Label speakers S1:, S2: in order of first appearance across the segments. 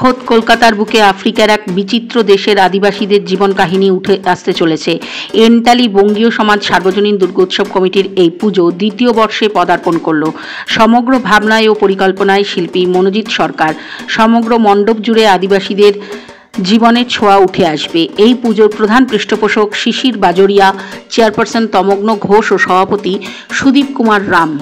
S1: খোদ কলকাতার বুকে আফ্রিকার এক বিচিত্র দেশের আদিবাসীদের জীবন কাহিনী উঠে আসতে চলেছে। এন্টালি বঙ্গীয় সমাজ সার্বজনীন দুর্গোৎসব কমিটির এই পুজো দ্বিতীয় বর্ষে পদার্পণ করল। সমগ্র ভাবনায় ও পরিকল্পনায় শিল্পী মনোজিৎ সরকার। সমগ্র মণ্ডপ জুড়ে আদিবাসীদের জীবনের ছোঁয়া উঠে আসবে। এই পুজোর প্রধান পৃষ্ঠপোষক শিশির বাজরিয়া, চেয়ারপারসন তমগ্ন ঘোষ ও সভাপতি সুদীপ কুমার রাম।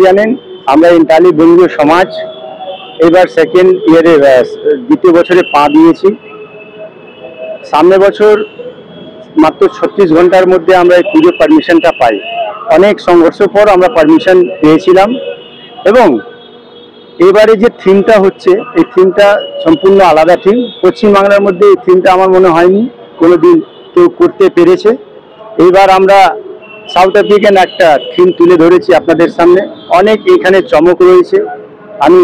S2: জানেন আমরা এন্টালি বঙ্গীয় সমাজ এবার সেকেন্ড ইয়ারে দ্বিতীয় বছরে পা দিয়েছি। সামনের বছর মাত্র 36 ঘন্টার মধ্যে আমরা এই পুজোর পারমিশনটা পাই। অনেক সংঘর্ষ পর আমরা পারমিশন পেয়েছিলাম এবং এবারে যে থিমটা হচ্ছে এই থিমটা সম্পূর্ণ আলাদা থিম। পশ্চিমবাংলার মধ্যে এই থিমটা আমার মনে হয়নি কোনোদিন কেউ করতে পেরেছে। এইবার আমরা সাউথ আফ্রিকান একটা থিম তুলে ধরেছি আপনাদের সামনে। অনেক এখানে চমক রয়েছে। আমি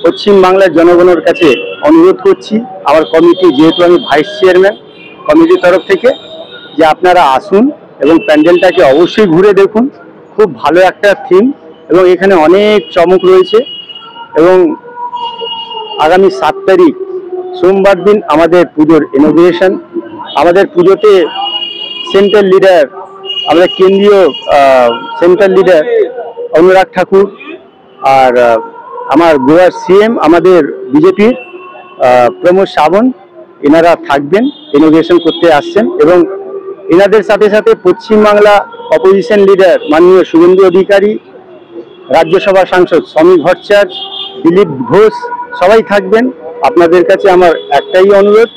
S2: পশ্চিমবাংলার জনগণের কাছে অনুরোধ করছি, আমার কমিটি, যেহেতু আমি ভাইস চেয়ারম্যান কমিটির তরফ থেকে, যে আপনারা আসুন এবং প্যান্ডেলটাকে অবশ্যই ঘুরে দেখুন। খুব ভালো একটা থিম এবং এখানে অনেক চমক রয়েছে। এবং আগামী 7 তারিখ সোমবার দিন আমাদের পুজোর ইনোগ্রেশন। আমাদের পুজোতে সেন্ট্রাল লিডার, আমাদের কেন্দ্রীয় সেন্ট্রাল লিডার অনুরাগ ঠাকুর আর আমার গোয়ার সিএম আমাদের বিজেপির প্রমোদ সাবন্ত, এনারা থাকবেন, ইনোগ্রেশন করতে আসছেন। এবং এনাদের সাথে সাথে পশ্চিমবাংলা অপোজিশন লিডার মাননীয় শুভেন্দু অধিকারী, রাজ্যসভা সাংসদ সমী ভট্টাচার্য, দিলীপ ঘোষ সবাই থাকবেন। আপনাদের কাছে আমার একটাই অনুরোধ,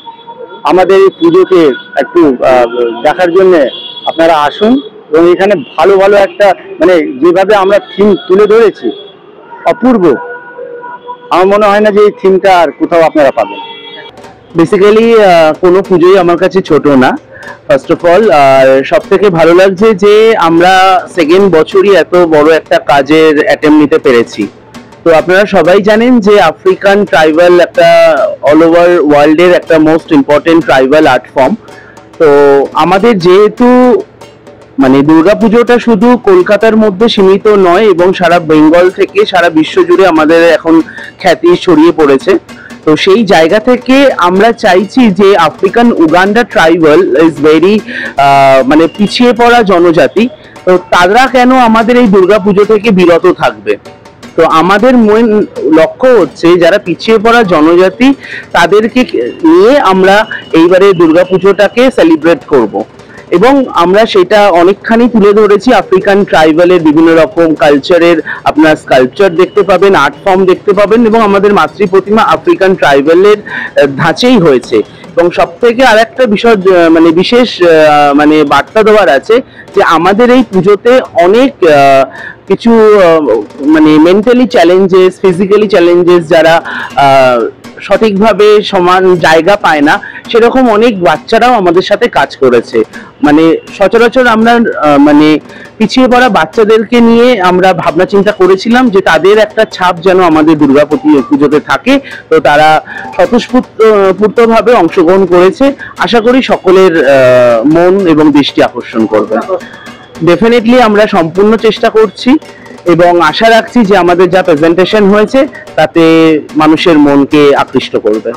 S2: আমাদের এই পুজোকে একটু দেখার জন্য আপনারা আসুন। এবং এখানে ভালো ভালো একটা মানে যেভাবে আমরা থিম তুলে ধরেছি অপূর্ব। আমার মনে হয় না যে এই থিমটা আর কোথাও আপনারা পাবেন।
S3: বেসিক্যালি কোনো পুজোই আমার কাছে ছোট না, ফার্স্ট অফ অল। আর সব থেকে ভালো লাগছে যে আমরা সেকেন্ড বছরই এত বড় একটা কাজের অ্যাটেম্প নিতে পেরেছি। তো আপনারা সবাই জানেন যে আফ্রিকান ট্রাইবাল একটা অল ওভার ওয়ার্ল্ডের একটা most important tribal art form. তো আমাদের যেহেতু মানে দুর্গাপুজোটা শুধু কলকাতার মধ্যে সীমিত নয় এবং সারা বেঙ্গল থেকে সারা বিশ্ব জুড়ে আমাদের এখন খ্যাতি ছড়িয়ে পড়েছে। তো সেই জায়গা থেকে আমরা চাইছি যে African Uganda tribal is very মানে পিছিয়ে পড়া জনজাতি। তো তারা কেন আমাদের এই দুর্গাপুজো থেকে বিরত থাকবে? তো আমাদের মেন লক্ষ্য হচ্ছে যারা পিছিয়ে পড়া জনজাতি তাদেরকে নিয়ে আমরা এইবারে দুর্গাপুজোটাকে সেলিব্রেট করব। এবং আমরা সেটা অনেকখানি তুলে ধরেছি। আফ্রিকান ট্রাইবালের বিভিন্ন রকম কালচারের আপনার স্কাল্পচার দেখতে পাবেন, আর্ট ফর্ম দেখতে পাবেন এবং আমাদের মাতৃ প্রতিমা আফ্রিকান ট্রাইবালের ধাঁচেই হয়েছে। এবং সব থেকে আর একটা বিষয় মানে বিশেষ মানে বার্তা দেওয়ার আছে যে আমাদের এই পুজোতে অনেক কিছু মানে মেন্টালি চ্যালেঞ্জেস, ফিজিক্যালি চ্যালেঞ্জেস, যারা সঠিকভাবে সমান জায়গা পায় না, সেরকম অনেক বাচ্চারাও আমাদের সাথে কাজ করেছে। মানে সচরাচর আমরা মানে পিছিয়ে পড়া বাচ্চাদেরকে নিয়ে আমরা ভাবনা চিন্তা করেছিলাম যে তাদের একটা ছাপ যেন আমাদের দুর্গাপুজোতে থাকে। তো তারা স্বতঃস্ফূর্তভাবে অংশগ্রহণ করেছে। আশা করি সকলের মন এবং দৃষ্টি আকর্ষণ করবে। ডেফিনেটলি আমরা সম্পূর্ণ চেষ্টা করছি এবং আশা রাখছি যে আমাদের যা প্রেজেন্টেশন হয়েছে তাতে মানুষের মনকে আকৃষ্ট করবে।